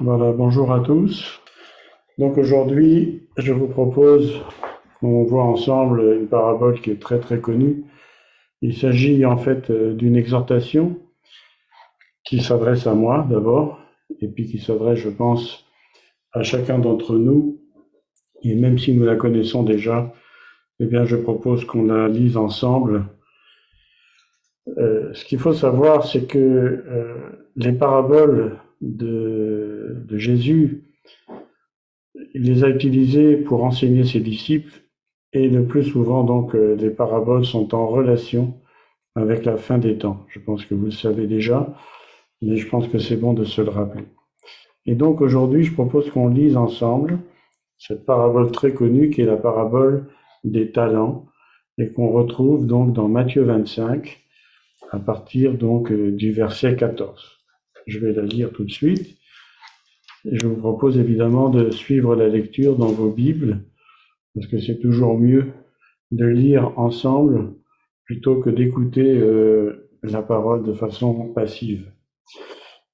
Voilà, bonjour à tous. Donc aujourd'hui, je vous propose qu'on voit ensemble une parabole qui est très très connue. Il s'agit en fait d'une exhortation qui s'adresse à moi d'abord, et puis qui s'adresse, je pense, à chacun d'entre nous. Et même si nous la connaissons déjà, eh bien, je propose qu'on la lise ensemble. Ce qu'il faut savoir, c'est que les paraboles de Jésus, il les a utilisées pour enseigner ses disciples. Et le plus souvent, donc, les paraboles sont en relation avec la fin des temps. Je pense que vous le savez déjà, mais je pense que c'est bon de se le rappeler. Et donc aujourd'hui, je propose qu'on lise ensemble cette parabole très connue qui est la parabole des talents et qu'on retrouve donc dans Matthieu 25 à partir donc du verset 14. Je vais la lire tout de suite. Et je vous propose évidemment de suivre la lecture dans vos Bibles parce que c'est toujours mieux de lire ensemble plutôt que d'écouter la parole de façon passive.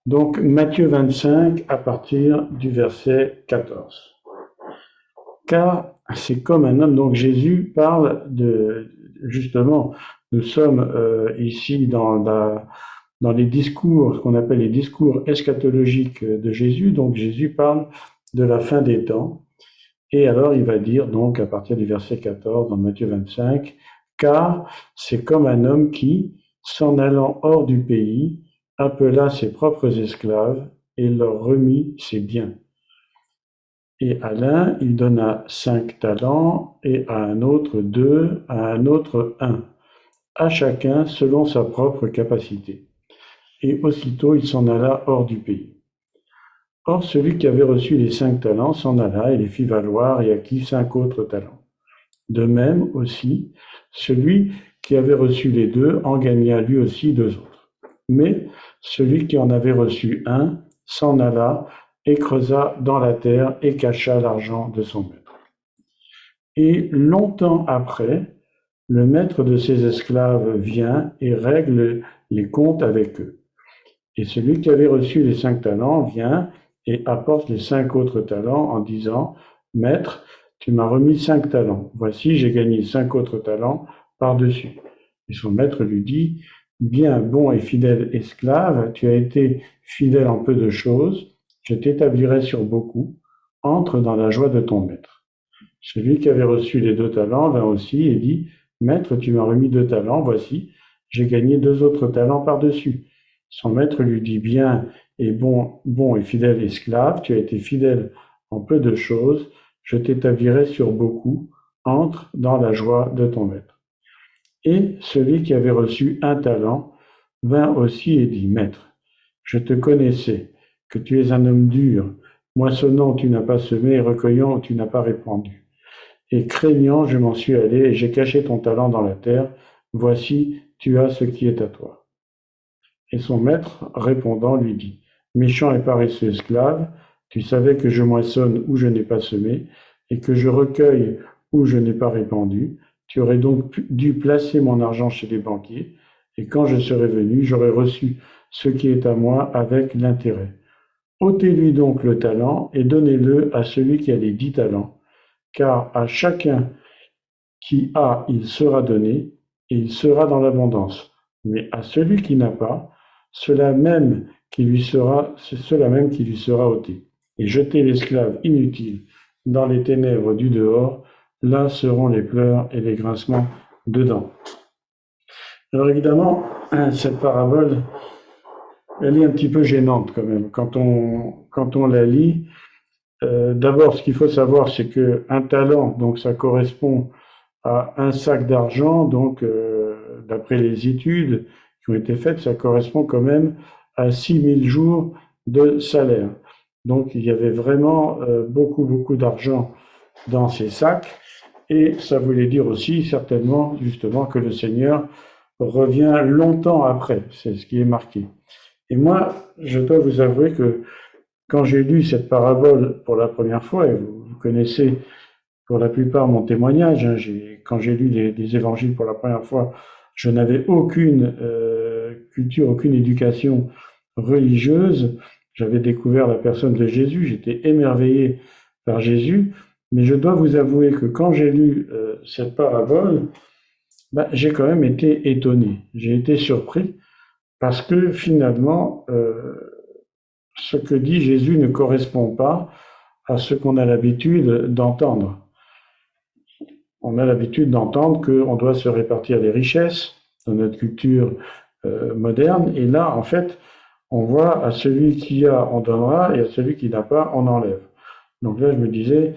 Donc Matthieu 25 à partir du verset 14. Car c'est comme un homme, donc Jésus parle de, justement, nous sommes ici dans les discours, ce qu'on appelle les discours eschatologiques de Jésus, donc Jésus parle de la fin des temps. Et alors, il va dire, donc, à partir du verset 14 dans Matthieu 25, car c'est comme un homme qui, s'en allant hors du pays, appela ses propres esclaves et leur remit ses biens. Et à l'un, il donna 5 talents, et à un autre 2, à un autre 1, à chacun selon sa propre capacité. Et aussitôt, il s'en alla hors du pays. Or, celui qui avait reçu les 5 talents s'en alla et les fit valoir et acquit 5 autres talents. De même aussi, celui qui avait reçu les 2 en gagna lui aussi 2 autres. Mais celui qui en avait reçu un s'en alla et creusa dans la terre et cacha l'argent de son maître. Et longtemps après, le maître de ses esclaves vient et règle les comptes avec eux. Et celui qui avait reçu les 5 talents vient et apporte les 5 autres talents en disant, Maître, tu m'as remis 5 talents. Voici, j'ai gagné 5 autres talents par-dessus. Et son maître lui dit, Bien, bon et fidèle esclave, tu as été fidèle en peu de choses, je t'établirai sur beaucoup. Entre dans la joie de ton maître. Celui qui avait reçu les 2 talents vint aussi et dit, Maître, tu m'as remis 2 talents, voici, j'ai gagné 2 autres talents par-dessus. Son maître lui dit, Bien et bon et fidèle esclave, tu as été fidèle en peu de choses, je t'établirai sur beaucoup, entre dans la joie de ton maître. Et celui qui avait reçu un talent vint aussi et dit, Maître, je te connaissais, que tu es un homme dur, moissonnant tu n'as pas semé, et recueillant tu n'as pas répandu. Et craignant, je m'en suis allé, et j'ai caché ton talent dans la terre. Voici, tu as ce qui est à toi. Et son maître, répondant, lui dit, Méchant et paresseux esclave, tu savais que je moissonne où je n'ai pas semé, et que je recueille où je n'ai pas répandu. Tu aurais donc dû placer mon argent chez les banquiers, et quand je serai venu, j'aurais reçu ce qui est à moi avec l'intérêt. Ôtez-lui donc le talent, et donnez-le à celui qui a les 10 talents, car à chacun qui a, il sera donné, et il sera dans l'abondance. Mais à celui qui n'a pas, c'est cela même qui lui sera ôté. Et jetez l'esclave inutile dans les ténèbres du dehors, là seront les pleurs et les grincements de dents. Alors évidemment, cette parabole, elle est un petit peu gênante quand même. Quand on la lit, d'abord, ce qu'il faut savoir, c'est qu'un talent, donc ça correspond à un sac d'argent, donc d'après les études qui ont été faites, ça correspond quand même à 6000 jours de salaire. Donc il y avait vraiment beaucoup d'argent dans ces sacs, et ça voulait dire aussi certainement justement que le Seigneur revient longtemps après, c'est ce qui est marqué. Et moi, je dois vous avouer que quand j'ai lu cette parabole pour la première fois, et vous connaissez pour la plupart mon témoignage, hein, quand j'ai lu les évangiles pour la première fois, je n'avais aucune culture, aucune éducation religieuse. j'avais découvert la personne de Jésus, j'étais émerveillé par Jésus, mais je dois vous avouer que quand j'ai lu cette parabole, j'ai quand même été étonné, j'ai été surpris, parce que finalement, ce que dit Jésus ne correspond pas à ce qu'on a l'habitude d'entendre. On a l'habitude d'entendre qu'on doit se répartir les richesses dans notre culture moderne, et là, en fait, on voit à celui qui a, on donnera, et à celui qui n'a pas, on enlève. Donc là, je me disais,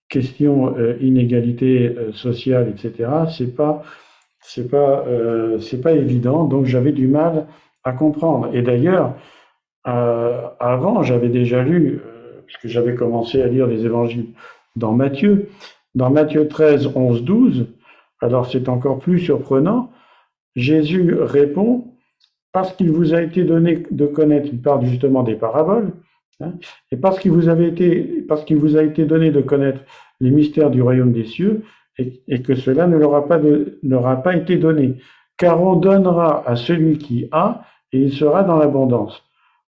question inégalité sociale, etc., c'est pas évident, donc j'avais du mal à comprendre. Et d'ailleurs, avant, j'avais déjà lu, puisque j'avais commencé à lire les évangiles dans Matthieu 13, 11, 12, alors c'est encore plus surprenant, Jésus répond, parce qu'il vous a été donné de connaître, il parle justement des paraboles, hein, et parce qu'il vous a été donné de connaître les mystères du royaume des cieux, et que cela ne leur a pas été donné, car on donnera à celui qui a, et il sera dans l'abondance.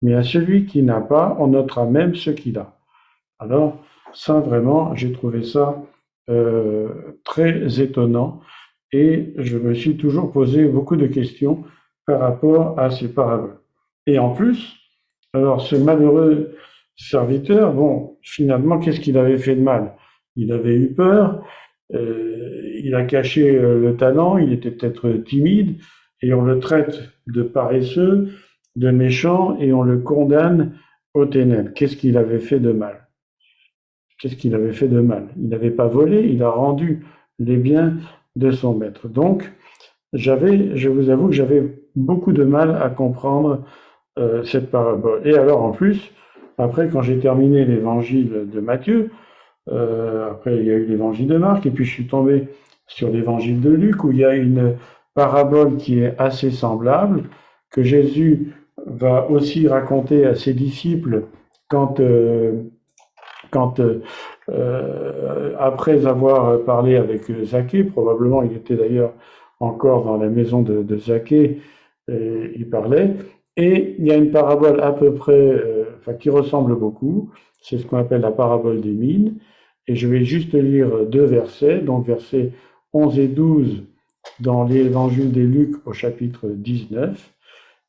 Mais à celui qui n'a pas, on notera même ce qu'il a. Alors, ça vraiment, j'ai trouvé ça très étonnant, et je me suis toujours posé beaucoup de questions par rapport à ces paraboles. Et en plus, alors ce malheureux serviteur, bon, finalement, qu'est-ce qu'il avait fait de mal? Il avait eu peur, il a caché le talent, il était peut-être timide, et on le traite de paresseux, de méchant, et on le condamne aux ténèbres. Qu'est-ce qu'il avait fait de mal? Qu'est-ce qu'il avait fait de mal? Il n'avait pas volé, il a rendu les biens de son maître. Donc, je vous avoue que j'avais beaucoup de mal à comprendre cette parabole. Et alors, en plus, après, quand j'ai terminé l'évangile de Matthieu, après il y a eu l'évangile de Marc, et puis je suis tombé sur l'évangile de Luc, où il y a une parabole qui est assez semblable, que Jésus va aussi raconter à ses disciples quand après avoir parlé avec Zaché, probablement il était d'ailleurs encore dans la maison de Zaché, il parlait, et il y a une parabole à peu près, qui ressemble beaucoup, c'est ce qu'on appelle la parabole des mines, et je vais juste lire deux versets, donc versets 11 et 12 dans l'évangile de Luc au chapitre 19.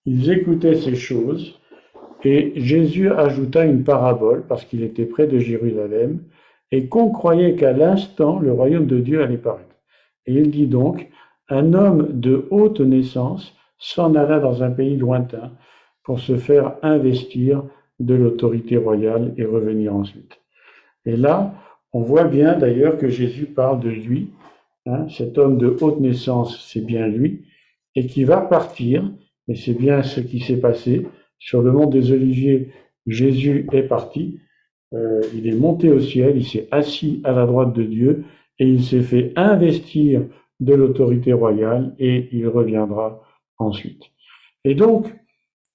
Ils écoutaient ces choses, et Jésus ajouta une parabole, parce qu'il était près de Jérusalem, et qu'on croyait qu'à l'instant le royaume de Dieu allait paraître. Et il dit donc, un homme de haute naissance s'en alla dans un pays lointain pour se faire investir de l'autorité royale et revenir ensuite. Et là, on voit bien d'ailleurs que Jésus parle de lui, hein, cet homme de haute naissance, c'est bien lui, et qui va partir, et c'est bien ce qui s'est passé. Sur le mont des Oliviers, Jésus est parti, il est monté au ciel, il s'est assis à la droite de Dieu, et il s'est fait investir de l'autorité royale, et il reviendra ensuite. Et donc,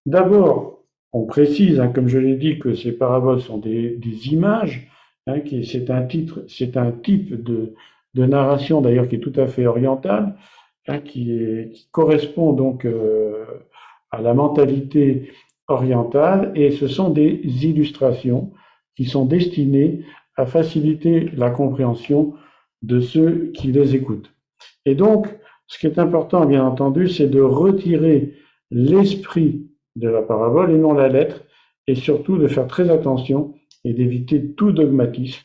d'abord, on précise, hein, comme je l'ai dit, que ces paraboles sont des images, hein, c'est un type de narration d'ailleurs qui est tout à fait orientale, hein, qui correspond donc à la mentalité orientale, et ce sont des illustrations qui sont destinées à faciliter la compréhension de ceux qui les écoutent. Et donc, ce qui est important, bien entendu, c'est de retirer l'esprit de la parabole et non la lettre, et surtout de faire très attention et d'éviter tout dogmatisme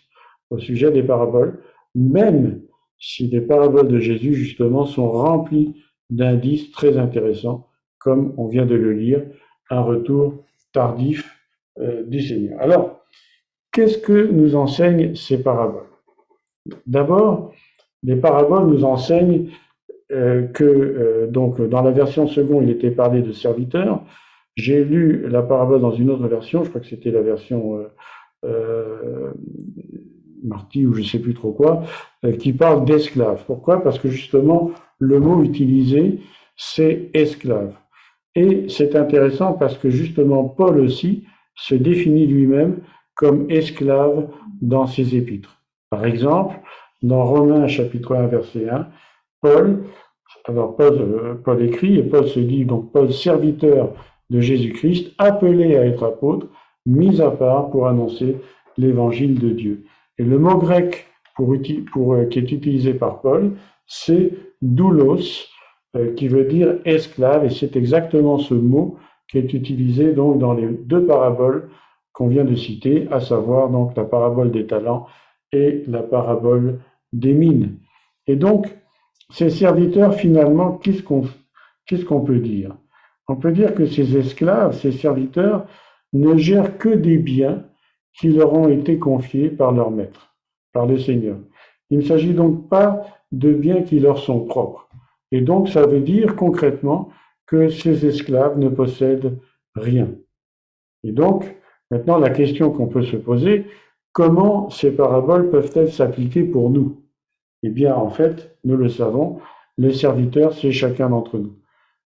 au sujet des paraboles, même si les paraboles de Jésus, justement, sont remplies d'indices très intéressants, comme on vient de le lire, un retour tardif du Seigneur. Alors, qu'est-ce que nous enseignent ces paraboles? D'abord, les paraboles nous enseignent donc dans la version seconde, il était parlé de serviteurs. J'ai lu la parabole dans une autre version, je crois que c'était la version Marty ou je ne sais plus trop quoi, qui parle d'esclaves. Pourquoi? Parce que justement, le mot utilisé, c'est esclave. Et c'est intéressant parce que justement, Paul aussi se définit lui-même comme esclave dans ses épîtres. Par exemple, dans Romains chapitre 1, verset 1, Paul écrit, et Paul se dit donc Paul, serviteur de Jésus-Christ, appelé à être apôtre, mis à part pour annoncer l'évangile de Dieu. Et le mot grec qui est utilisé par Paul, c'est doulos, qui veut dire esclave, et c'est exactement ce mot qui est utilisé donc dans les deux paraboles qu'on vient de citer, à savoir donc la parabole des talents et la parabole des mines. Et donc, ces serviteurs, finalement, qu'est-ce qu'on peut dire? On peut dire que ces esclaves, ces serviteurs, ne gèrent que des biens qui leur ont été confiés par leur maître, par le Seigneur. Il ne s'agit donc pas de biens qui leur sont propres. Et donc, ça veut dire concrètement que ces esclaves ne possèdent rien. Et donc, maintenant, la question qu'on peut se poser, comment ces paraboles peuvent-elles s'appliquer pour nous? Eh bien, en fait, nous le savons, les serviteurs, c'est chacun d'entre nous.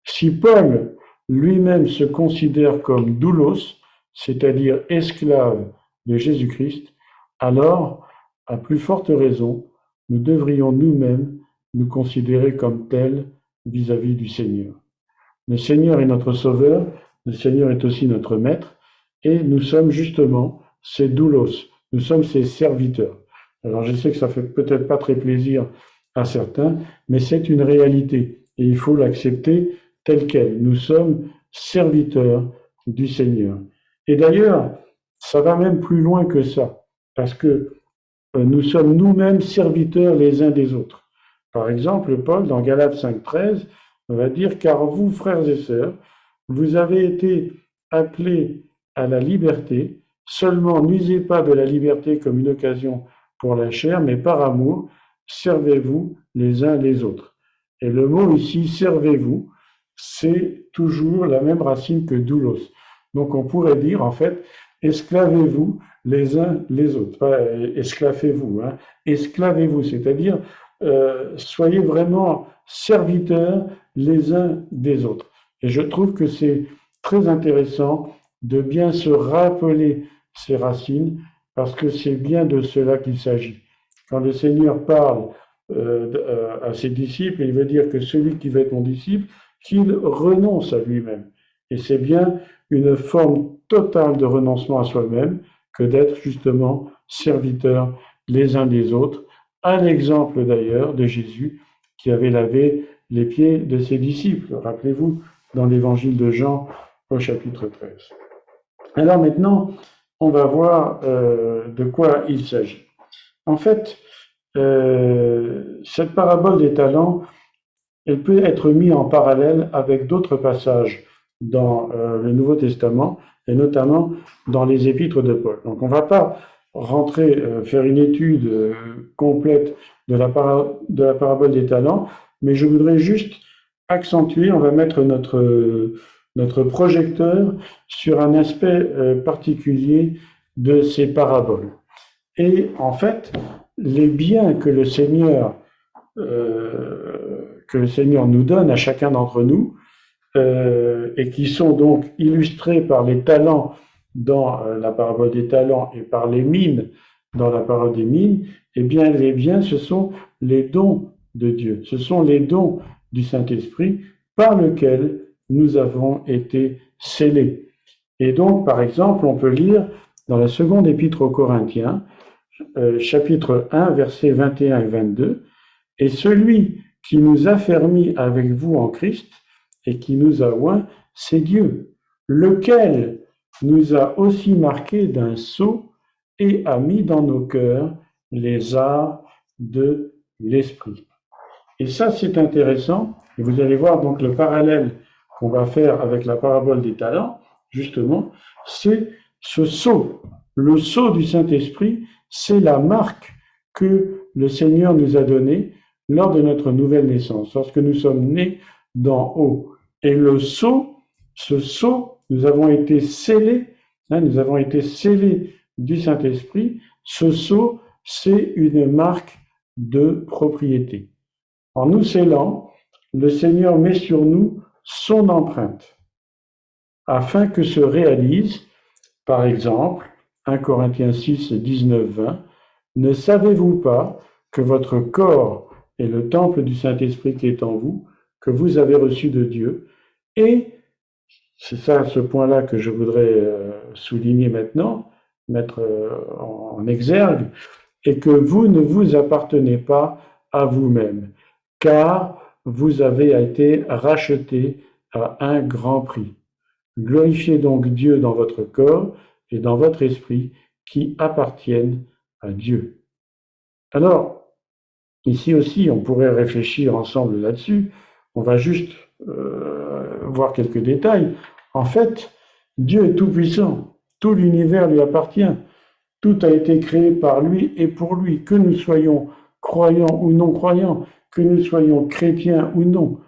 Si Paul lui-même se considère comme doulos, c'est-à-dire esclave de Jésus-Christ, alors, à plus forte raison, nous devrions nous-mêmes nous considérer comme tels vis-à-vis du Seigneur. Le Seigneur est notre Sauveur, le Seigneur est aussi notre Maître, et nous sommes justement ses doulos, nous sommes ses serviteurs. Alors je sais que ça fait peut-être pas très plaisir à certains, mais c'est une réalité, et il faut l'accepter telle qu'elle. Nous sommes serviteurs du Seigneur. Et d'ailleurs, ça va même plus loin que ça, parce que nous sommes nous-mêmes serviteurs les uns des autres. Par exemple, Paul, dans Galates 5,13, va dire « Car vous, frères et sœurs, vous avez été appelés à la liberté, seulement n'usez pas de la liberté comme une occasion pour la chair, mais par amour, servez-vous les uns les autres. » Et le mot ici, servez-vous, c'est toujours la même racine que doulos. Donc on pourrait dire en fait, esclavez-vous les uns les autres. Pas esclavez-vous, hein, esclavez-vous, c'est-à-dire soyez vraiment serviteurs les uns des autres. Et je trouve que c'est très intéressant de bien se rappeler ces racines, parce que c'est bien de cela qu'il s'agit. Quand le Seigneur parle à ses disciples, il veut dire que celui qui veut être mon disciple, qu'il renonce à lui-même. Et c'est bien une forme totale de renoncement à soi-même que d'être justement serviteurs les uns des autres, à l'exemple d'ailleurs de Jésus qui avait lavé les pieds de ses disciples. Rappelez-vous, dans l'évangile de Jean au chapitre 13. Alors maintenant, on va voir de quoi il s'agit. En fait, cette parabole des talents, elle peut être mise en parallèle avec d'autres passages dans le Nouveau Testament, et notamment dans les épîtres de Paul. Donc on ne va pas rentrer, faire une étude complète de la parabole des talents, mais je voudrais juste accentuer, on va mettre notre projecteur sur un aspect particulier de ces paraboles. Et en fait, les biens que le Seigneur nous donne à chacun d'entre nous, et qui sont donc illustrés par les talents dans la parabole des talents et par les mines dans la parabole des mines, eh bien les biens, ce sont les dons de Dieu, ce sont les dons du Saint-Esprit par lesquels nous avons été scellés. Et donc, par exemple, on peut lire dans la seconde épître aux Corinthiens, chapitre 1, versets 21 et 22, « Et celui qui nous a fermis avec vous en Christ et qui nous a oints, c'est Dieu, lequel nous a aussi marqués d'un sceau et a mis dans nos cœurs les arts de l'Esprit. » Et ça, c'est intéressant. Et vous allez voir donc le parallèle qu'on va faire avec la parabole des talents, justement, c'est ce sceau. Le sceau du Saint-Esprit, c'est la marque que le Seigneur nous a donnée lors de notre nouvelle naissance, lorsque nous sommes nés d'en haut. Et le sceau, ce sceau, nous avons été scellés du Saint-Esprit. Ce sceau, c'est une marque de propriété. En nous scellant, le Seigneur met sur nous son empreinte, afin que se réalise, par exemple, 1 Corinthiens 6, 19, 20, « Ne savez-vous pas que votre corps est le temple du Saint-Esprit qui est en vous, que vous avez reçu de Dieu, et C'est ça, ce point-là que je voudrais souligner maintenant, mettre en exergue, et que vous ne vous appartenez pas à vous-même, car vous avez été racheté à un grand prix. Glorifiez donc Dieu dans votre corps et dans votre esprit qui appartiennent à Dieu. Alors, ici aussi, on pourrait réfléchir ensemble là-dessus. On va juste voir quelques détails. En fait, Dieu est tout-puissant. Tout l'univers lui appartient. Tout a été créé par lui et pour lui, que nous soyons croyants ou non croyants, que nous soyons chrétiens ou non.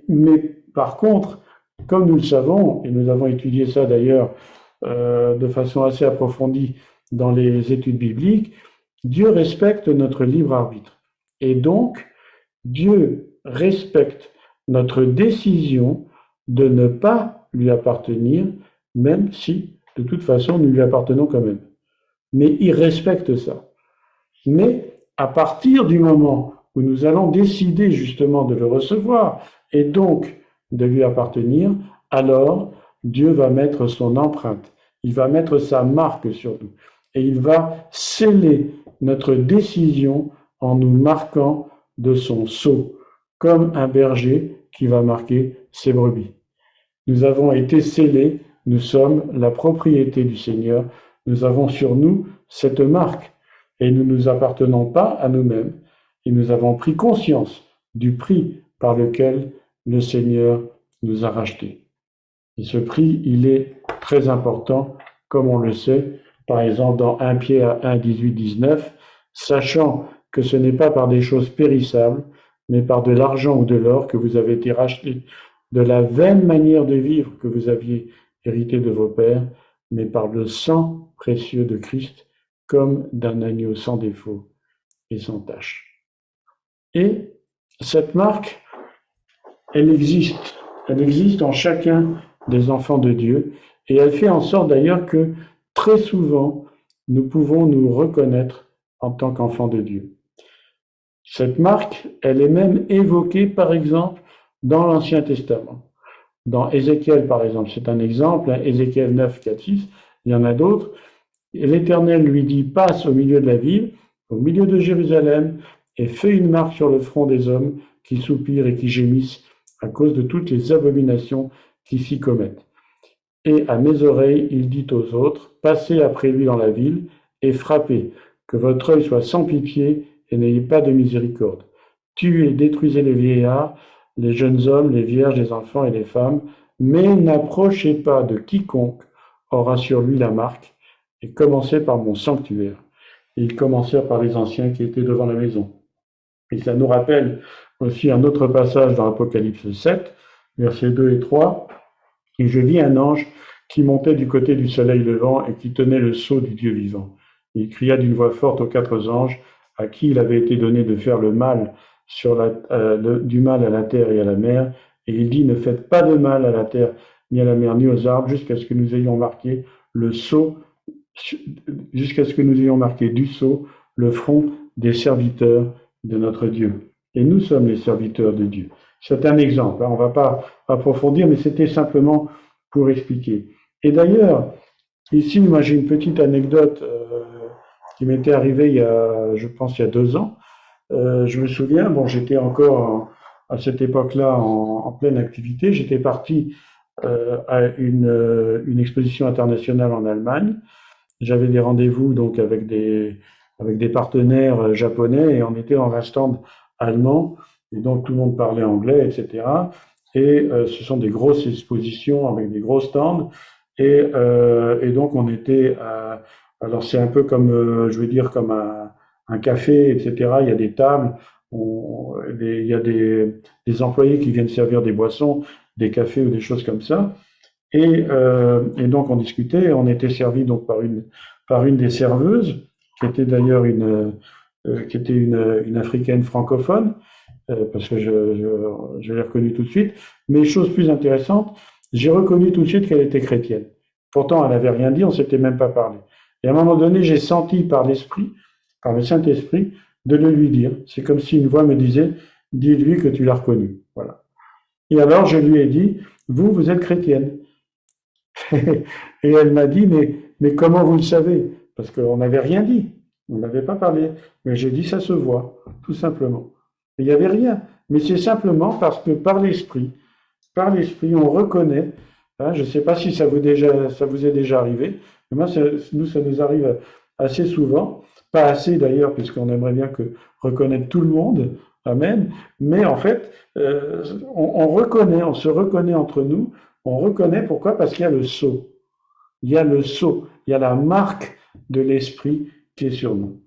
Mais par contre, comme nous le savons, et nous avons étudié ça d'ailleurs de façon assez approfondie dans les études bibliques, Dieu respecte notre libre arbitre. Et donc, Dieu respecte notre décision de ne pas lui appartenir, même si, de toute façon, nous lui appartenons quand même. Mais il respecte ça. Mais à partir du moment où nous allons décider justement de le recevoir et donc de lui appartenir, alors Dieu va mettre son empreinte, il va mettre sa marque sur nous et il va sceller notre décision en nous marquant de son sceau, comme un berger qui va marquer ses brebis. Nous avons été scellés, nous sommes la propriété du Seigneur, nous avons sur nous cette marque et nous ne nous appartenons pas à nous-mêmes et nous avons pris conscience du prix par lequel le Seigneur nous a rachetés. Et ce prix, il est très important, comme on le sait, par exemple dans 1 Pierre 1, 18, 19, sachant que ce n'est pas par des choses périssables, mais par de l'argent ou de l'or que vous avez été rachetés, de la vaine manière de vivre que vous aviez hérité de vos pères, mais par le sang précieux de Christ, comme d'un agneau sans défaut et sans tache. Et cette marque, elle existe en chacun des enfants de Dieu, et elle fait en sorte d'ailleurs que très souvent, nous pouvons nous reconnaître en tant qu'enfants de Dieu. Cette marque, elle est même évoquée, par exemple, dans l'Ancien Testament. Dans Ézéchiel, par exemple, c'est un exemple, Ézéchiel 9, 4, 6, il y en a d'autres. Et l'Éternel lui dit, passe au milieu de la ville, au milieu de Jérusalem, et fais une marque sur le front des hommes qui soupirent et qui gémissent à cause de toutes les abominations qui s'y commettent. Et à mes oreilles, il dit aux autres, passez après lui dans la ville et frappez, que votre œil soit sans pitié et n'ayez pas de miséricorde. Tuez, détruisez les vieillards, les jeunes hommes, les vierges, les enfants et les femmes, mais n'approchez pas de quiconque aura sur lui la marque, et commencez par mon sanctuaire. Et ils commencèrent par les anciens qui étaient devant la maison. Et ça nous rappelle aussi un autre passage dans Apocalypse 7, versets 2 et 3. Et je vis un ange qui montait du côté du soleil levant et qui tenait le sceau du Dieu vivant. Il cria d'une voix forte aux 4 anges à qui il avait été donné de faire le mal du mal à la terre et à la mer. Et il dit, ne faites pas de mal à la terre, ni à la mer, ni aux arbres, jusqu'à ce que nous ayons marqué le sceau, jusqu'à ce que nous ayons marqué du sceau le front des serviteurs de notre Dieu. Et nous sommes les serviteurs de Dieu. C'est un exemple, on ne va pas approfondir, mais c'était simplement pour expliquer. Et d'ailleurs, ici, moi j'ai une petite anecdote qui m'était arrivée je pense, il y a 2 ans. Je me souviens, bon, j'étais encore à cette époque-là en pleine activité. J'étais parti à une exposition internationale en Allemagne. J'avais des rendez-vous donc avec des partenaires japonais et on était dans un stand allemand et donc tout le monde parlait anglais, etc. Et ce sont des grosses expositions avec des gros stands et donc on était alors c'est un peu comme je veux dire comme un café, etc. Il y a des tables, il y a des employés qui viennent servir des boissons, des cafés ou des choses comme ça. Et donc on discutait, on était servi donc par une des serveuses, qui était d'ailleurs une africaine francophone, parce que je l'ai reconnue tout de suite. Mais chose plus intéressante, j'ai reconnu tout de suite qu'elle était chrétienne. Pourtant, elle n'avait rien dit, on s'était même pas parlé. Et à un moment donné, j'ai senti par l'Esprit, par le Saint-Esprit, de le lui dire. C'est comme si une voix me disait, dis-lui que tu l'as reconnue. Voilà. Et alors, je lui ai dit, vous êtes chrétienne. Et elle m'a dit, mais comment vous le savez? Parce qu'on n'avait rien dit, on n'avait pas parlé. Mais j'ai dit, ça se voit, tout simplement. Il n'y avait rien. Mais c'est simplement parce que par l'esprit, on reconnaît. Hein, je ne sais pas si ça vous est déjà arrivé. Mais moi, nous, ça nous arrive assez souvent. Pas assez d'ailleurs, puisqu'on aimerait bien reconnaître tout le monde. Amen. Mais en fait, on reconnaît, on se reconnaît entre nous. On reconnaît pourquoi? Parce qu'il y a le sceau. Il y a le sceau. Il y a la marque de l'esprit qui est sur nous.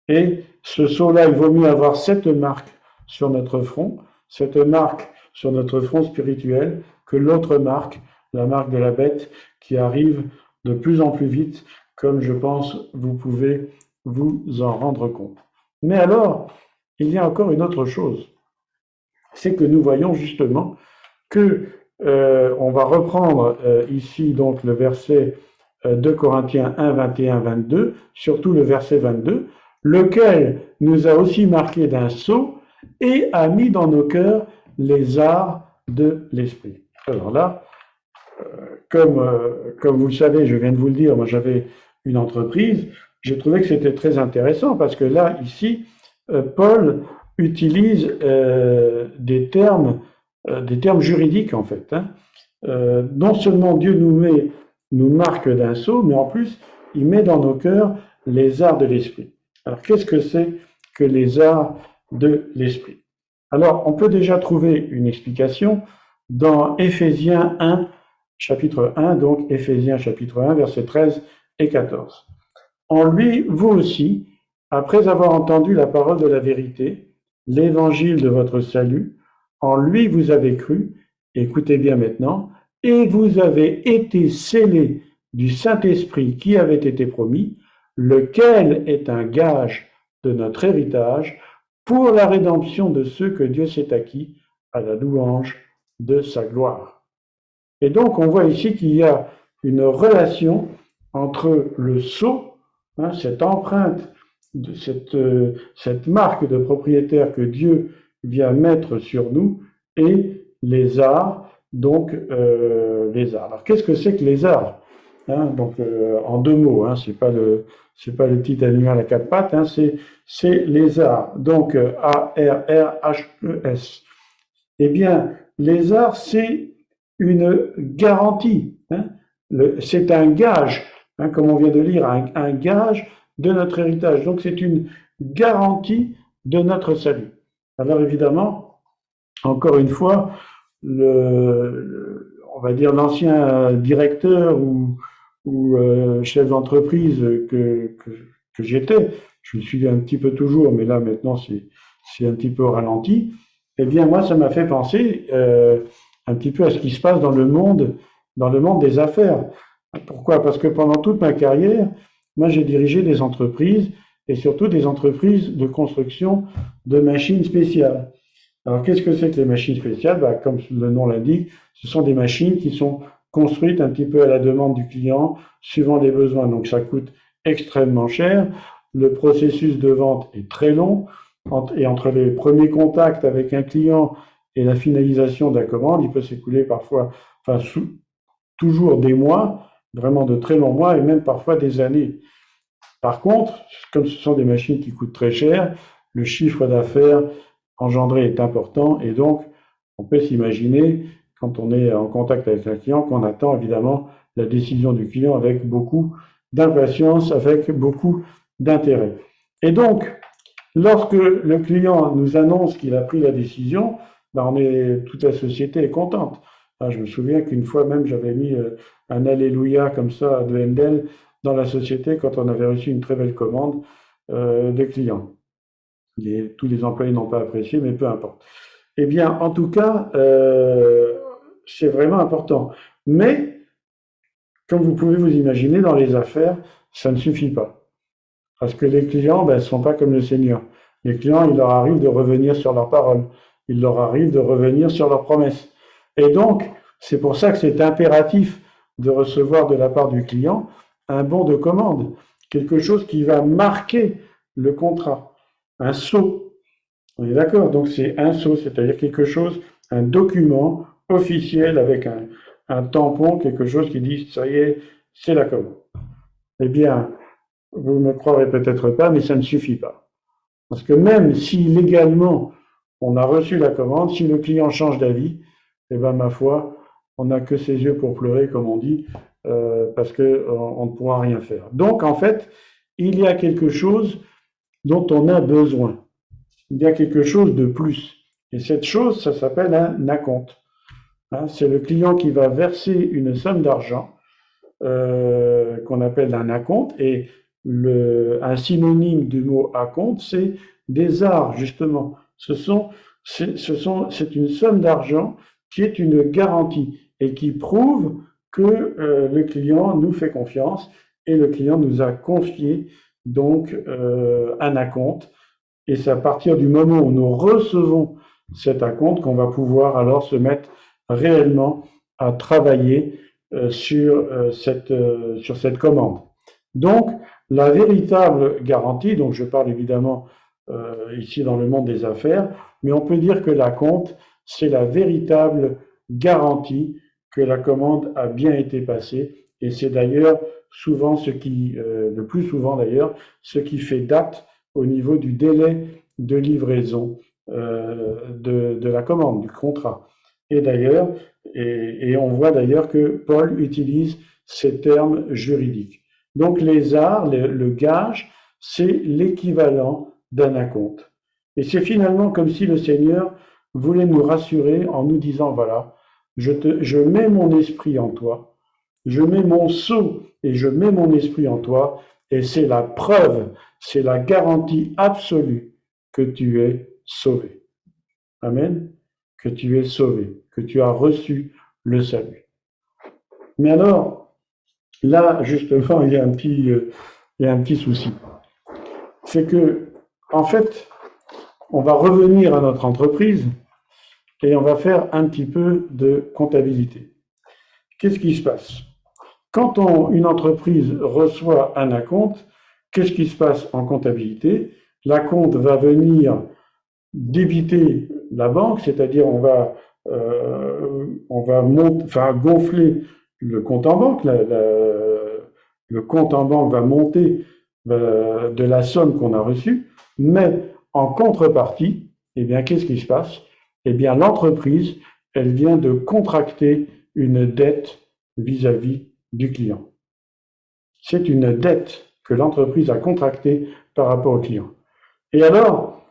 Et ce sceau-là, il vaut mieux avoir cette marque sur notre front, cette marque sur notre front spirituel, que l'autre marque, la marque de la bête, qui arrive de plus en plus vite, comme je pense vous pouvez vous en rendre compte. Mais alors, il y a encore une autre chose, c'est que nous voyons justement que on va reprendre ici donc le verset 2 Corinthiens 1, 21, 22, surtout le verset 22, lequel nous a aussi marqué d'un sceau et a mis dans nos cœurs les arts de l'esprit. Alors là, comme vous le savez, je viens de vous le dire, moi j'avais une entreprise, j'ai trouvé que c'était très intéressant parce que là, ici, Paul utilise des termes juridiques en fait. Hein. Non seulement Dieu nous marque d'un sceau, mais en plus, il met dans nos cœurs les arts de l'esprit. Alors, qu'est-ce que c'est que les arts de l'esprit? Alors, on peut déjà trouver une explication dans Éphésiens 1, chapitre 1, donc Éphésiens chapitre 1, versets 13 et 14. En lui, vous aussi, après avoir entendu la parole de la vérité, l'évangile de votre salut, en lui vous avez cru, écoutez bien maintenant, et vous avez été scellés du Saint-Esprit qui avait été promis, lequel est un gage de notre héritage pour la rédemption de ceux que Dieu s'est acquis à la louange de sa gloire. Et donc on voit ici qu'il y a une relation entre le sceau, hein, cette empreinte, cette marque de propriétaire que Dieu vient mettre sur nous, et les arts, donc les arts. Alors qu'est-ce que c'est que les arts? Hein, donc en deux mots, hein, c'est pas le petit animal à quatre pattes, hein, c'est les arts. Donc A-R-R-H-E-S. Eh bien, les arts, c'est une garantie. Hein, c'est un gage, hein, comme on vient de lire, un gage de notre héritage. Donc c'est une garantie de notre salut. Alors évidemment, encore une fois, on va dire l'ancien directeur ou chef d'entreprise que j'étais, je le suis un petit peu toujours, mais là maintenant c'est un petit peu ralenti, eh bien moi ça m'a fait penser un petit peu à ce qui se passe dans le monde des affaires. Pourquoi? Parce que pendant toute ma carrière, moi j'ai dirigé des entreprises et surtout des entreprises de construction de machines spéciales. Alors, qu'est-ce que c'est que les machines spéciales? Bah, comme le nom l'indique, ce sont des machines qui sont construites un petit peu à la demande du client, suivant les besoins. Donc, ça coûte extrêmement cher. Le processus de vente est très long. Et entre les premiers contacts avec un client et la finalisation de la commande, il peut s'écouler parfois, enfin, toujours des mois, vraiment de très longs mois et même parfois des années. Par contre, comme ce sont des machines qui coûtent très cher, le chiffre d'affaires engendré est important et donc on peut s'imaginer, quand on est en contact avec un client, qu'on attend évidemment la décision du client avec beaucoup d'impatience, avec beaucoup d'intérêt. Et donc, lorsque le client nous annonce qu'il a pris la décision, toute la société est contente. Je me souviens qu'une fois même, j'avais mis un Alléluia comme ça de Handel dans la société quand on avait reçu une très belle commande des clients. Tous les employés n'ont pas apprécié, mais peu importe. Eh bien, en tout cas, c'est vraiment important. Mais, comme vous pouvez vous imaginer, dans les affaires, ça ne suffit pas. Parce que les clients ne sont pas comme le Seigneur. Les clients, il leur arrive de revenir sur leurs paroles. Il leur arrive de revenir sur leurs promesses. Et donc, c'est pour ça que c'est impératif de recevoir de la part du client un bon de commande, quelque chose qui va marquer le contrat, un sceau. On est d'accord? Donc c'est un sceau, c'est-à-dire quelque chose, un document officiel avec un tampon, quelque chose qui dit ça y est, c'est la commande. Eh bien, vous ne me croirez peut-être pas, mais ça ne suffit pas. Parce que même si légalement on a reçu la commande, si le client change d'avis, eh bien ma foi, on n'a que ses yeux pour pleurer, comme on dit, parce qu'on ne pourra rien faire. Donc en fait, il y a quelque chose dont on a besoin. Il y a quelque chose de plus. Et cette chose, ça s'appelle un acompte. Hein, c'est le client qui va verser une somme d'argent qu'on appelle un acompte. Et un synonyme du mot acompte, c'est des arts, justement. C'est une somme d'argent qui est une garantie et qui prouve que le client nous fait confiance et le client nous a confié donc un acompte. Et c'est à partir du moment où nous recevons cet acompte qu'on va pouvoir alors se mettre réellement à travailler sur cette commande. Donc, la véritable garantie, donc je parle évidemment ici dans le monde des affaires, mais on peut dire que l'acompte, c'est la véritable garantie que la commande a bien été passée, et c'est d'ailleurs souvent le plus souvent d'ailleurs, ce qui fait date au niveau du délai de livraison de la commande, du contrat. Et d'ailleurs, et on voit d'ailleurs que Paul utilise ces termes juridiques. Donc les arts, le gage, c'est l'équivalent d'un acompte. Et c'est finalement comme si le Seigneur voulait nous rassurer en nous disant, voilà, je mets mon esprit en toi, je mets mon sceau et je mets mon esprit en toi, et c'est la preuve, c'est la garantie absolue que tu es sauvé. Amen. Que tu es sauvé, que tu as reçu le salut. Mais alors, là, justement, il y a un petit souci. C'est que, en fait, on va revenir à notre entreprise et on va faire un petit peu de comptabilité. Qu'est-ce qui se passe? Quand une entreprise reçoit un acompte, qu'est-ce qui se passe en comptabilité? L'acompte va venir débiter la banque, c'est-à-dire on va gonfler le compte en banque. Le compte en banque va monter de la somme qu'on a reçue, mais en contrepartie, eh bien, qu'est-ce qui se passe? Eh bien, l'entreprise, elle vient de contracter une dette vis-à-vis du client. C'est une dette que l'entreprise a contractée par rapport au client. Et alors,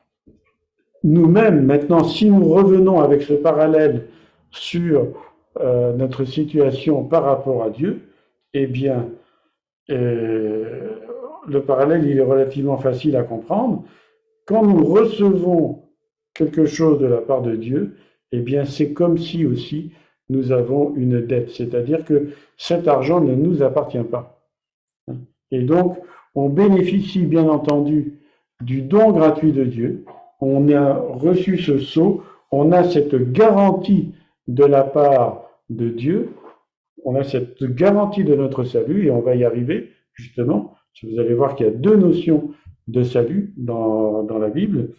nous-mêmes, maintenant, si nous revenons avec ce parallèle sur notre situation par rapport à Dieu, eh bien, le parallèle, il est relativement facile à comprendre. Quand nous recevons quelque chose de la part de Dieu, eh bien, c'est comme si aussi nous avons une dette, c'est-à-dire que cet argent ne nous appartient pas. Et donc, on bénéficie bien entendu du don gratuit de Dieu. On a reçu ce sceau, on a cette garantie de la part de Dieu, on a cette garantie de notre salut, et on va y arriver, justement. Vous allez voir qu'il y a deux notions de salut dans la Bible.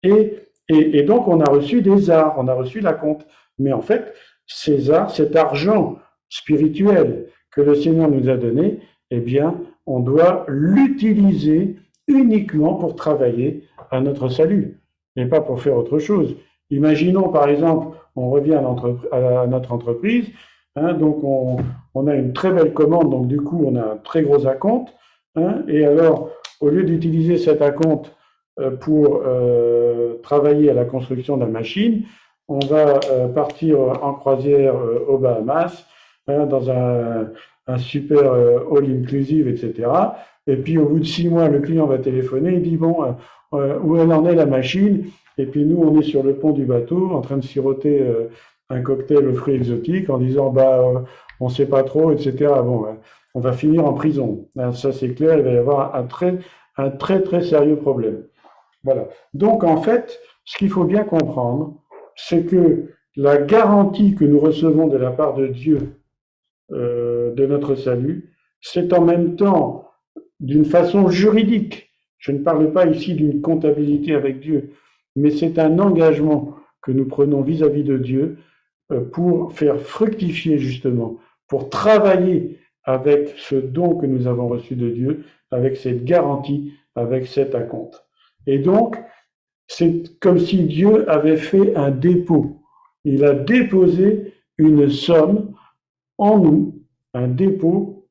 Et donc, on a reçu des arts, on a reçu l'acompte. Mais en fait, ces arts, cet argent spirituel que le Seigneur nous a donné, eh bien, on doit l'utiliser uniquement pour travailler à notre salut, et pas pour faire autre chose. Imaginons, par exemple, on revient à notre entreprise, hein, donc on a une très belle commande, donc du coup, on a un très gros acompte, hein, et alors, au lieu d'utiliser cet acompte pour travailler à la construction de la machine, on va partir en croisière aux Bahamas, hein, dans un super all-inclusive, etc. Et puis au bout de 6 mois, le client va téléphoner, il dit bon, où elle en est la machine? Et puis nous, on est sur le pont du bateau, en train de siroter un cocktail aux fruits exotiques, en disant on sait pas trop, etc. Bon, on va finir en prison. Ça c'est clair, il va y avoir un très très sérieux problème. Voilà. Donc en fait, ce qu'il faut bien comprendre, c'est que la garantie que nous recevons de la part de Dieu de notre salut, c'est en même temps, d'une façon juridique, je ne parle pas ici d'une comptabilité avec Dieu, mais c'est un engagement que nous prenons vis-à-vis de Dieu pour faire fructifier justement, pour travailler avec ce don que nous avons reçu de Dieu, avec cette garantie, avec cet acompte. Et donc, c'est comme si Dieu avait fait un dépôt. Il a déposé une somme en nous, un dépôt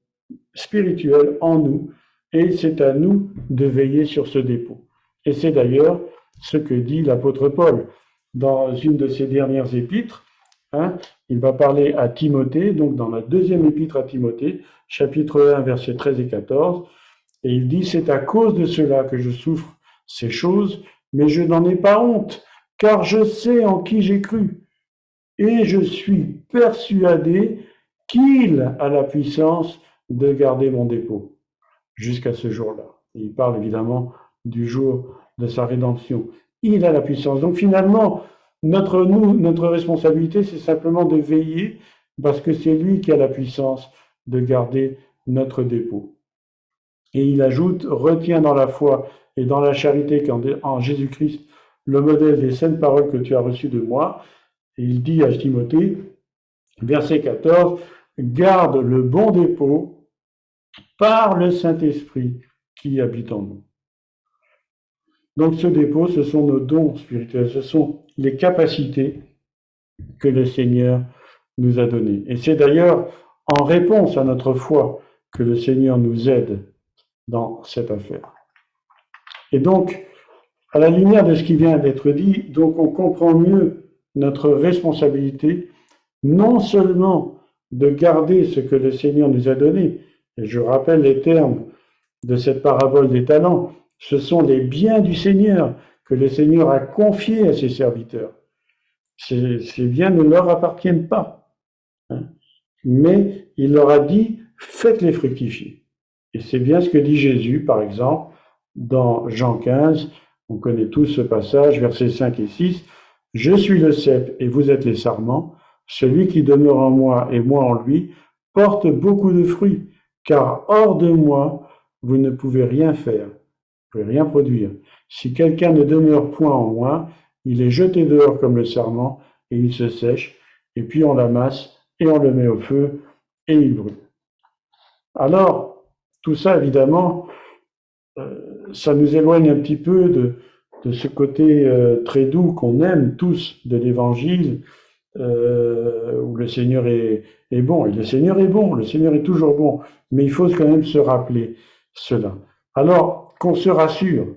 spirituel en nous, et c'est à nous de veiller sur ce dépôt. Et c'est d'ailleurs ce que dit l'apôtre Paul dans une de ses dernières épîtres. Il va parler à Timothée, donc dans la deuxième épître à Timothée, chapitre 1, versets 13 et 14, et il dit « C'est à cause de cela que je souffre ces choses, mais je n'en ai pas honte, car je sais en qui j'ai cru, et je suis persuadé qu'il a la puissance de garder mon dépôt jusqu'à ce jour-là. » Il parle évidemment du jour de sa rédemption. Il a la puissance. Donc finalement, notre responsabilité, c'est simplement de veiller, parce que c'est lui qui a la puissance de garder notre dépôt. Et il ajoute, retiens dans la foi et dans la charité en Jésus-Christ le modèle des saintes paroles que tu as reçues de moi. Et il dit à Timothée, verset 14, garde le bon dépôt par le Saint-Esprit qui habite en nous. Donc ce dépôt, ce sont nos dons spirituels, ce sont les capacités que le Seigneur nous a données. Et c'est d'ailleurs en réponse à notre foi que le Seigneur nous aide dans cette affaire. Et donc, à la lumière de ce qui vient d'être dit, donc on comprend mieux notre responsabilité, non seulement de garder ce que le Seigneur nous a donné, et je rappelle les termes de cette parabole des talents, ce sont les biens du Seigneur que le Seigneur a confiés à ses serviteurs. Ces biens ne leur appartiennent pas, mais il leur a dit, faites-les fructifier. Et c'est bien ce que dit Jésus, par exemple, dans Jean 15, on connaît tous ce passage, versets 5 et 6, « Je suis le cep et vous êtes les sarments, celui qui demeure en moi et moi en lui porte beaucoup de fruits, car hors de moi, vous ne pouvez rien faire, vous ne pouvez rien produire. Si quelqu'un ne demeure point en moi, il est jeté dehors comme le sarment et il se sèche, et puis on l'amasse et on le met au feu et il brûle. » Alors, tout ça, évidemment, ça nous éloigne un petit peu de ce côté très doux qu'on aime tous de l'Évangile, où le Seigneur est bon. Et le Seigneur est bon, le Seigneur est toujours bon. Mais il faut quand même se rappeler cela. Alors, qu'on se rassure,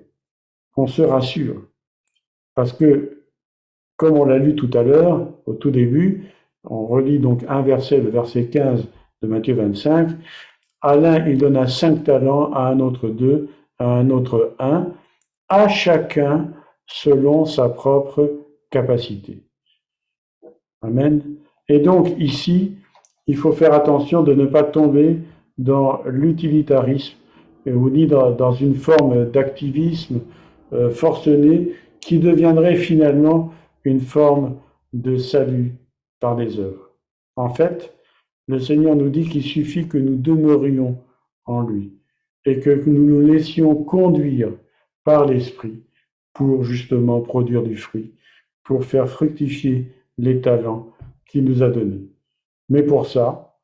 parce que, comme on l'a lu tout à l'heure, au tout début, on relit donc un verset, le verset 15 de Matthieu 25, à l'un il donna 5 talents, à un autre 2, à un autre 1, à chacun selon sa propre capacité. Amen. Et donc ici, il faut faire attention de ne pas tomber dans l'utilitarisme ou ni dans une forme d'activisme forcené qui deviendrait finalement une forme de salut par des œuvres. En fait, le Seigneur nous dit qu'il suffit que nous demeurions en lui et que nous nous laissions conduire par l'Esprit pour justement produire du fruit, pour faire fructifier les talents qu'il nous a donnés. Mais pour ça,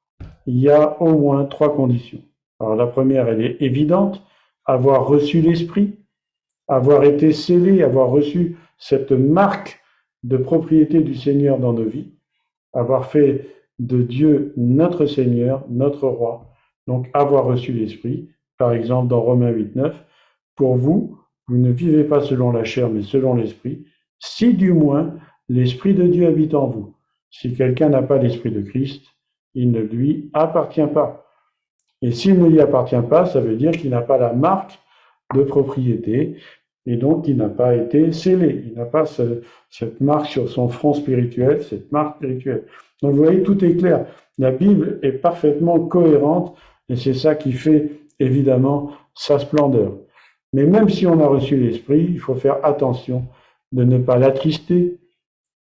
il y a au moins 3 conditions. Alors la première, elle est évidente, avoir reçu l'Esprit, avoir été scellé, avoir reçu cette marque de propriété du Seigneur dans nos vies, avoir fait de Dieu notre Seigneur, notre Roi, donc avoir reçu l'Esprit, par exemple dans Romains 8, 9, pour vous, vous ne vivez pas selon la chair, mais selon l'Esprit, si du moins l'Esprit de Dieu habite en vous. Si quelqu'un n'a pas l'Esprit de Christ, il ne lui appartient pas. Et s'il ne lui appartient pas, ça veut dire qu'il n'a pas la marque de propriété, et donc il n'a pas été scellé. Il n'a pas cette marque sur son front spirituel, cette marque spirituelle. Donc vous voyez, tout est clair. La Bible est parfaitement cohérente, et c'est ça qui fait évidemment sa splendeur. Mais même si on a reçu l'Esprit, il faut faire attention de ne pas l'attrister.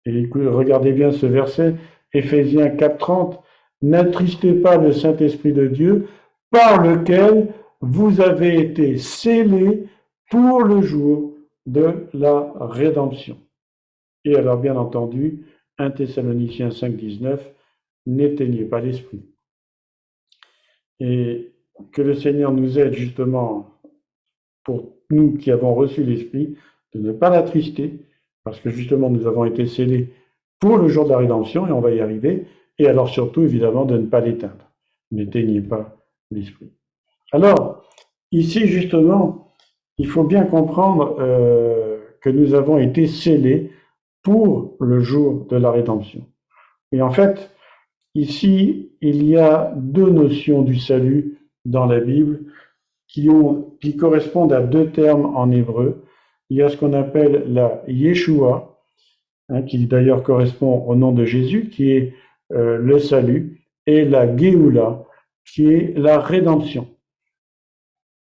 Et regardez bien ce verset, Éphésiens 4:30, « N'attristez pas le Saint-Esprit de Dieu, par lequel vous avez été scellés pour le jour de la rédemption. » Et alors, bien entendu, 1 Thessaloniciens 5, 19, n'éteignez pas l'esprit. Et que le Seigneur nous aide justement, pour nous qui avons reçu l'esprit, de ne pas l'attrister, parce que justement nous avons été scellés pour le jour de la rédemption, et on va y arriver, et alors surtout évidemment de ne pas l'éteindre. N'éteignez pas l'esprit. Alors, ici justement, il faut bien comprendre que nous avons été scellés pour le jour de la rédemption. Et en fait, ici, il y a deux notions du salut dans la Bible qui correspondent à deux termes en hébreu. Il y a ce qu'on appelle la Yeshua, qui d'ailleurs correspond au nom de Jésus, qui est le salut, et la Géoula, qui est la rédemption.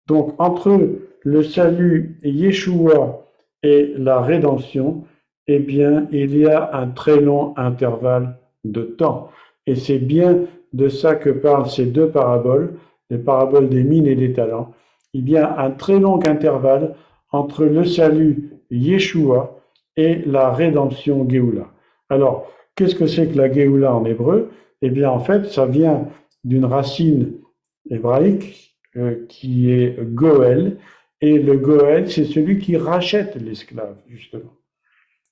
Donc, entre le salut Yeshua et la rédemption, eh bien, il y a un très long intervalle de temps. Et c'est bien de ça que parlent ces deux paraboles, les paraboles des mines et des talents. Il y a un très long intervalle entre le salut Yeshua et la rédemption Géoula. Alors, qu'est-ce que c'est que la Géoula en hébreu? Eh bien, en fait, ça vient d'une racine hébraïque qui est Goël, et le Goël, c'est celui qui rachète l'esclave, justement.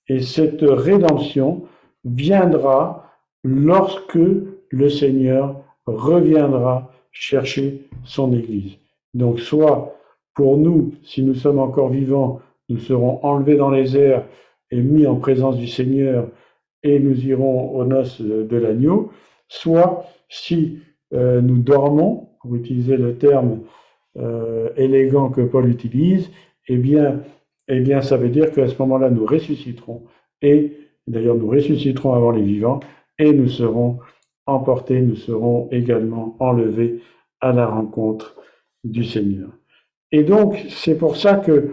Et cette rédemption viendra lorsque le Seigneur reviendra chercher son Église. Donc, soit pour nous, si nous sommes encore vivants, nous serons enlevés dans les airs et mis en présence du Seigneur, et nous irons aux noces de l'agneau, soit si nous dormons, pour utiliser le terme élégant que Paul utilise, eh bien, ça veut dire qu'à ce moment-là, nous ressusciterons, et d'ailleurs, nous ressusciterons avant les vivants, et nous serons emportés, nous serons également enlevés à la rencontre du Seigneur. Et donc, c'est pour ça que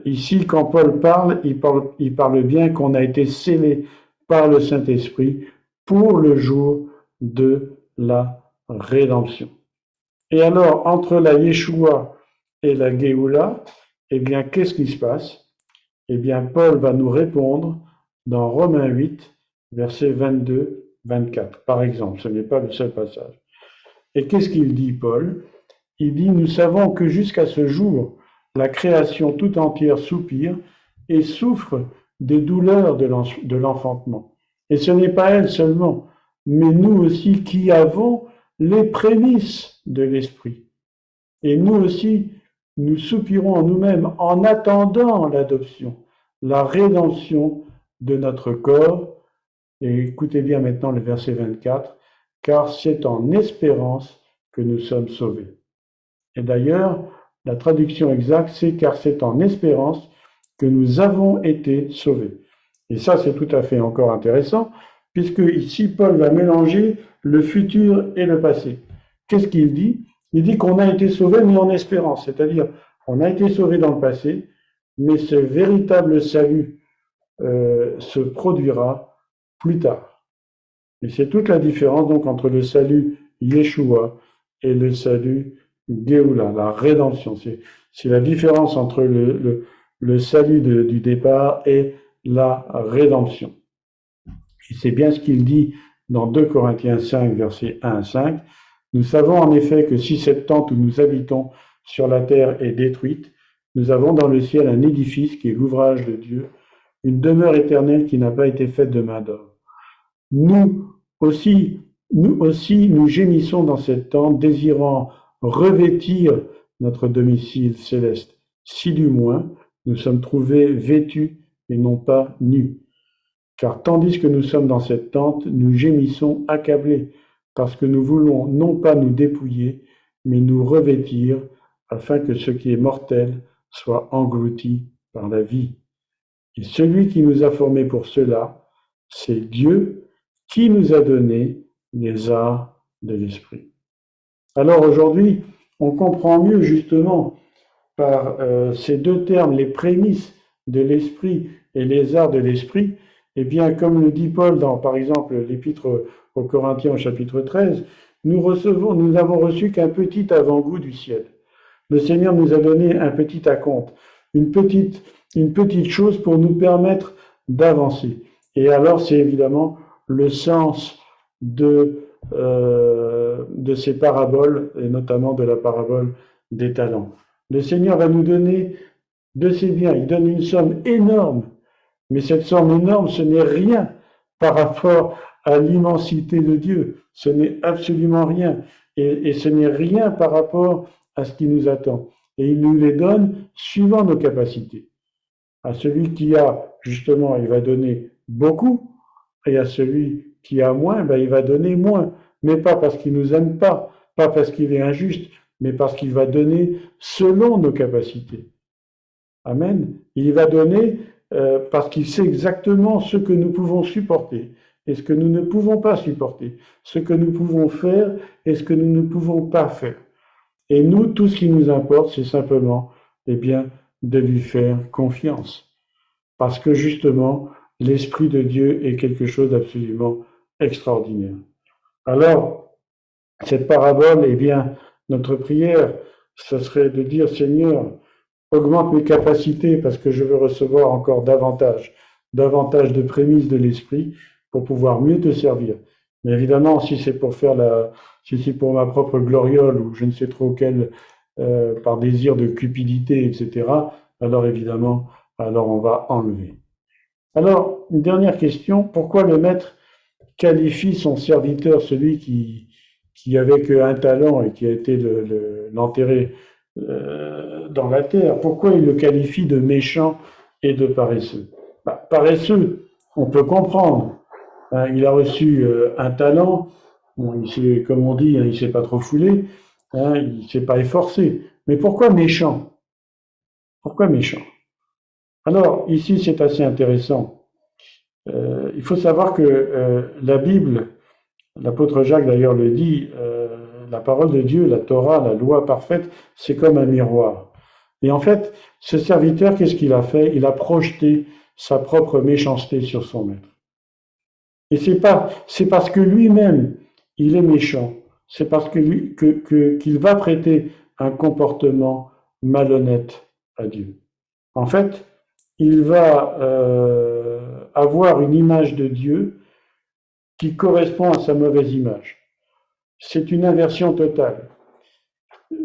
ici, quand Paul parle, il parle bien qu'on a été scellés par le Saint-Esprit pour le jour de la rédemption. Et alors, entre la Yeshua et la Géoula, eh bien, qu'est-ce qui se passe? Eh bien, Paul va nous répondre dans Romains 8, versets 22-24, par exemple. Ce n'est pas le seul passage. Et qu'est-ce qu'il dit, Paul? Il dit, nous savons que jusqu'à ce jour, la création tout entière soupire et souffre des douleurs de l'enfantement. Et ce n'est pas elle seulement, mais nous aussi qui avons les prémices de l'Esprit. Et nous aussi, nous soupirons en nous-mêmes en attendant l'adoption, la rédemption de notre corps. Et écoutez bien maintenant le verset 24, car c'est en espérance que nous sommes sauvés. Et d'ailleurs, la traduction exacte, c'est car c'est en espérance que nous avons été sauvés. Et ça, c'est tout à fait encore intéressant, puisque ici, Paul va mélanger le futur et le passé. Qu'est-ce qu'il dit? Il dit qu'on a été sauvés, mais en espérance. C'est-à-dire, on a été sauvés dans le passé, mais ce véritable salut se produira plus tard. Et c'est toute la différence donc entre le salut Yeshua et le salut Géoula, la rédemption. C'est la différence entre le salut du départ et la rédemption. Et c'est bien ce qu'il dit dans 2 Corinthiens 5, versets 1 à 5. Nous savons en effet que si cette tente où nous habitons sur la terre est détruite, nous avons dans le ciel un édifice qui est l'ouvrage de Dieu, une demeure éternelle qui n'a pas été faite de main d'homme. Nous aussi, nous gémissons dans cette tente, désirant revêtir notre domicile céleste. Si du moins, nous sommes trouvés vêtus et non pas nus. Car tandis que nous sommes dans cette tente, nous gémissons accablés, parce que nous voulons non pas nous dépouiller, mais nous revêtir, afin que ce qui est mortel soit englouti par la vie. Et celui qui nous a formés pour cela, c'est Dieu qui nous a donné les arts de l'esprit. Alors aujourd'hui, on comprend mieux justement par ces deux termes, les prémices de l'esprit et les arts de l'esprit, eh bien, comme le dit Paul dans, par exemple, l'épître aux Corinthiens au chapitre 13, nous n'avons reçu qu'un petit avant-goût du ciel. Le Seigneur nous a donné un petit acompte, une petite chose pour nous permettre d'avancer. Et alors, c'est évidemment le sens de ces paraboles, et notamment de la parabole des talents. Le Seigneur va nous donner de ses biens, il donne une somme énorme, mais cette somme énorme, ce n'est rien par rapport à l'immensité de Dieu, ce n'est absolument rien, et ce n'est rien par rapport à ce qui nous attend. Et il nous les donne suivant nos capacités. À celui qui a, justement, il va donner beaucoup, et à celui qui a moins, ben, il va donner moins. Mais pas parce qu'il nous aime pas parce qu'il est injuste, mais parce qu'il va donner selon nos capacités. Amen. Il va donner parce qu'il sait exactement ce que nous pouvons supporter et ce que nous ne pouvons pas supporter, ce que nous pouvons faire et ce que nous ne pouvons pas faire. Et nous, tout ce qui nous importe, c'est simplement, eh bien, de lui faire confiance. Parce que justement, l'Esprit de Dieu est quelque chose d'absolument extraordinaire. Alors, cette parabole, eh bien, notre prière, ce serait de dire, Seigneur, augmente mes capacités parce que je veux recevoir encore davantage de prémices de l'Esprit pour pouvoir mieux te servir. Mais évidemment, si c'est pour ma propre gloriole ou je ne sais trop quelle, par désir de cupidité, etc., alors évidemment, alors on va enlever. Alors, une dernière question, pourquoi le maître qualifie son serviteur, celui qui avait qu'un talent et qui a été l'enterrer dans la terre, pourquoi il le qualifie de méchant et de paresseux? Paresseux, on peut comprendre. Hein, il a reçu un talent, bon, comme on dit, hein, il ne s'est pas trop foulé, hein, il ne s'est pas efforcé. Mais pourquoi méchant? Pourquoi méchant? Alors, ici, c'est assez intéressant. Il faut savoir que la Bible, l'apôtre Jacques d'ailleurs le dit, la parole de Dieu, la Torah, la loi parfaite, c'est comme un miroir. Et en fait, ce serviteur, qu'est-ce qu'il a fait? Il a projeté sa propre méchanceté sur son maître. Et c'est parce que lui-même, il est méchant. C'est parce qu'il va prêter un comportement malhonnête à Dieu. En fait, il va avoir une image de Dieu qui correspond à sa mauvaise image. C'est une inversion totale.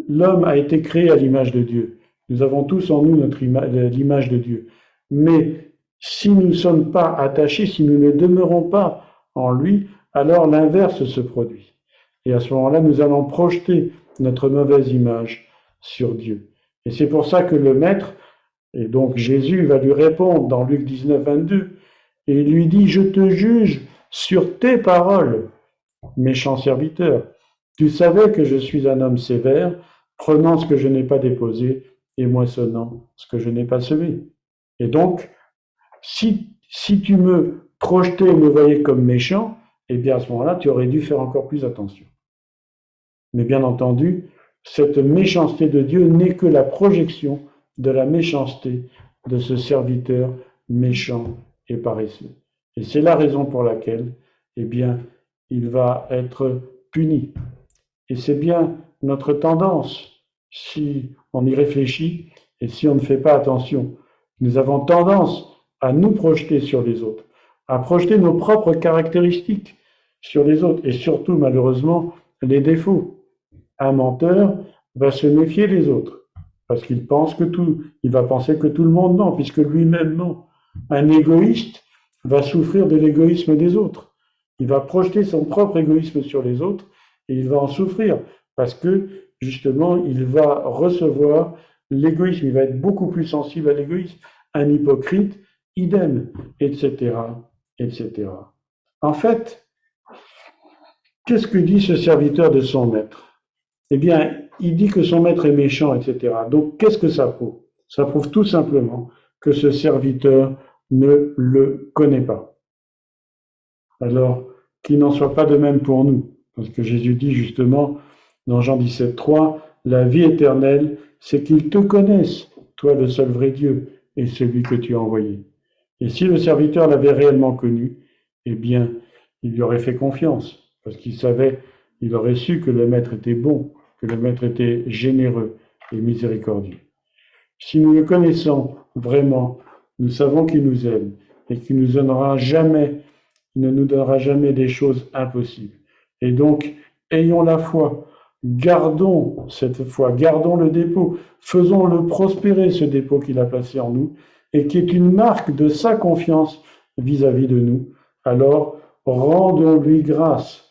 L'homme a été créé à l'image de Dieu. Nous avons tous en nous l'image de Dieu. Mais si nous ne sommes pas attachés, si nous ne demeurons pas en lui, alors l'inverse se produit. Et à ce moment-là, nous allons projeter notre mauvaise image sur Dieu. Et c'est pour ça que le Maître, et donc Jésus va lui répondre dans Luc 19, 22, et il lui dit, je te juge sur tes paroles, méchant serviteur. Tu savais que je suis un homme sévère, prenant ce que je n'ai pas déposé et moissonnant ce que je n'ai pas semé. Et donc, si tu me projetais et me voyais comme méchant, eh bien à ce moment-là, tu aurais dû faire encore plus attention. Mais bien entendu, cette méchanceté de Dieu n'est que la projection de la méchanceté de ce serviteur méchant et paresseux. Et c'est la raison pour laquelle, eh bien, il va être puni. Et c'est bien notre tendance, si on y réfléchit et si on ne fait pas attention. Nous avons tendance à nous projeter sur les autres, à projeter nos propres caractéristiques sur les autres et surtout, malheureusement, les défauts. Un menteur va se méfier des autres parce qu'il va penser que tout le monde ment puisque lui-même ment. Un égoïste va souffrir de l'égoïsme des autres. Il va projeter son propre égoïsme sur les autres et il va en souffrir parce que justement il va recevoir l'égoïsme, il va être beaucoup plus sensible à l'égoïsme. Un hypocrite, idem, etc., etc. En fait, qu'est-ce que dit ce serviteur de son maître? Eh bien, il dit que son maître est méchant, etc. Donc, qu'est-ce que ça prouve? Ça prouve tout simplement que ce serviteur ne le connaît pas. Alors, qu'il n'en soit pas de même pour nous. Parce que Jésus dit justement, dans Jean 17, 3, la vie éternelle, c'est qu'ils te connaissent, toi le seul vrai Dieu, et celui que tu as envoyé. Et si le serviteur l'avait réellement connu, eh bien, il lui aurait fait confiance, parce qu'il savait, il aurait su que le maître était bon, que le maître était généreux et miséricordieux. Si nous le connaissons vraiment, nous savons qu'il nous aime, et qui nous donnera jamais, il ne nous donnera jamais des choses impossibles. Et donc, ayons la foi, gardons cette foi, gardons le dépôt, faisons-le prospérer, ce dépôt qu'il a placé en nous, et qui est une marque de sa confiance vis-à-vis de nous. Alors, rendons-lui grâce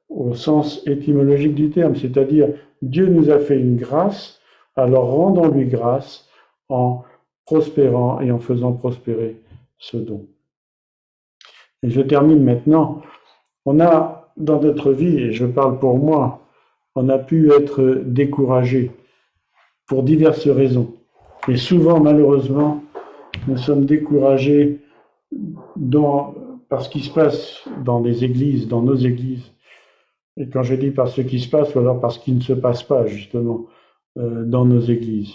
au sens étymologique du terme, c'est-à-dire Dieu nous a fait une grâce, alors rendons-lui grâce en prospérant et en faisant prospérer ce don. Et je termine maintenant. On a dans notre vie, et je parle pour moi, on a pu être découragé pour diverses raisons. Et souvent, malheureusement, nous sommes découragés par ce qui se passe dans des églises, dans nos églises. Et quand je dis par ce qui se passe, ou alors par ce qui ne se passe pas, justement, dans nos églises.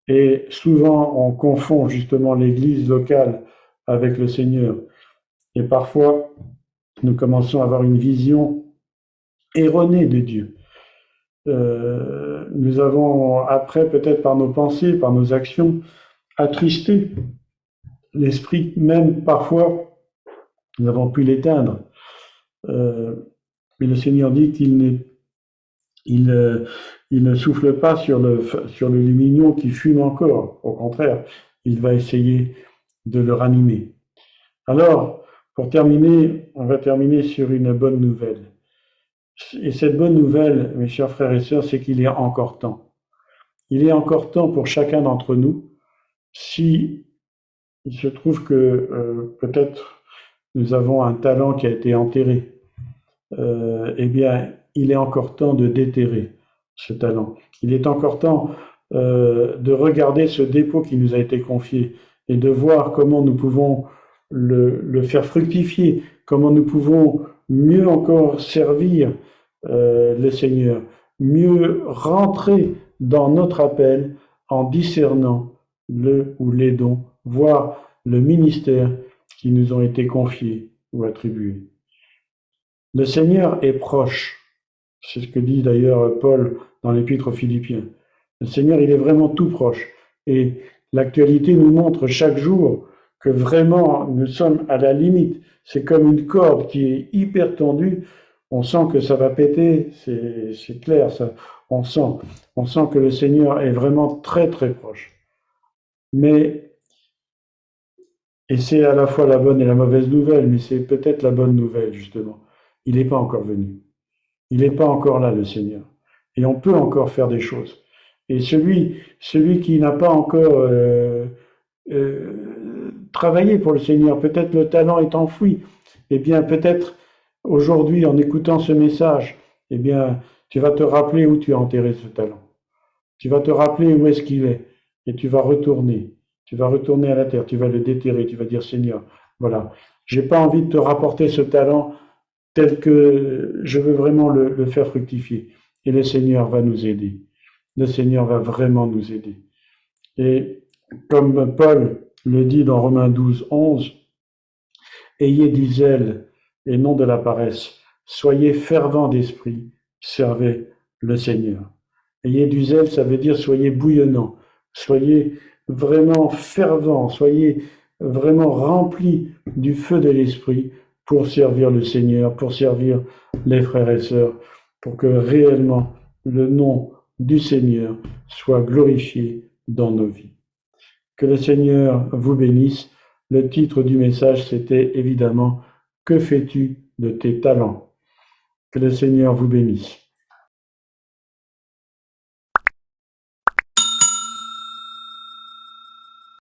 Et souvent, on confond justement l'église locale avec le Seigneur. Et parfois, nous commençons à avoir une vision erronée de Dieu. Nous avons, après, peut-être par nos pensées, par nos actions, attristé l'esprit, même parfois, nous avons pu l'éteindre. Mais le Seigneur dit qu'il ne souffle pas sur le lumignon qui fume encore. Au contraire, il va essayer de le ranimer. Alors, pour terminer, on va terminer sur une bonne nouvelle. Et cette bonne nouvelle, mes chers frères et sœurs, c'est qu'il est encore temps. Il est encore temps pour chacun d'entre nous, si il se trouve que peut-être nous avons un talent qui a été enterré, eh bien, il est encore temps de déterrer ce talent. Il est encore temps de regarder ce dépôt qui nous a été confié et de voir comment nous pouvons le faire fructifier, comment nous pouvons mieux encore servir le Seigneur, mieux rentrer dans notre appel en discernant le ou les dons, voire le ministère qui nous ont été confiés ou attribués. Le Seigneur est proche. C'est ce que dit d'ailleurs Paul dans l'Épître aux Philippiens. Le Seigneur, il est vraiment tout proche. Et l'actualité nous montre chaque jour que vraiment nous sommes à la limite. C'est comme une corde qui est hyper tendue. On sent que ça va péter, c'est clair. Ça, on sent que le Seigneur est vraiment très très proche. Mais, et c'est à la fois la bonne et la mauvaise nouvelle, mais c'est peut-être la bonne nouvelle justement. Il n'est pas encore venu. Il n'est pas encore là, le Seigneur. Et on peut encore faire des choses. Et celui qui n'a pas encore travaillé pour le Seigneur, peut-être le talent est enfoui, eh bien peut-être aujourd'hui, en écoutant ce message, eh bien tu vas te rappeler où tu as enterré ce talent. Tu vas te rappeler où est-ce qu'il est. Et tu vas retourner. Tu vas retourner à la terre, tu vas le déterrer, tu vas dire Seigneur, voilà, j'ai pas envie de te rapporter ce talent tel que je veux vraiment le faire fructifier. Et le Seigneur va nous aider. Le Seigneur va vraiment nous aider. Et comme Paul le dit dans Romains 12, 11, ayez du zèle et non de la paresse. Soyez fervents d'esprit, servez le Seigneur. Ayez du zèle, ça veut dire soyez bouillonnants, soyez vraiment fervents, soyez vraiment remplis du feu de l'esprit pour servir le Seigneur, pour servir les frères et sœurs, pour que réellement le nom du Seigneur soit glorifié dans nos vies. Que le Seigneur vous bénisse. Le titre du message, c'était évidemment « Que fais-tu de tes talents ?» Que le Seigneur vous bénisse.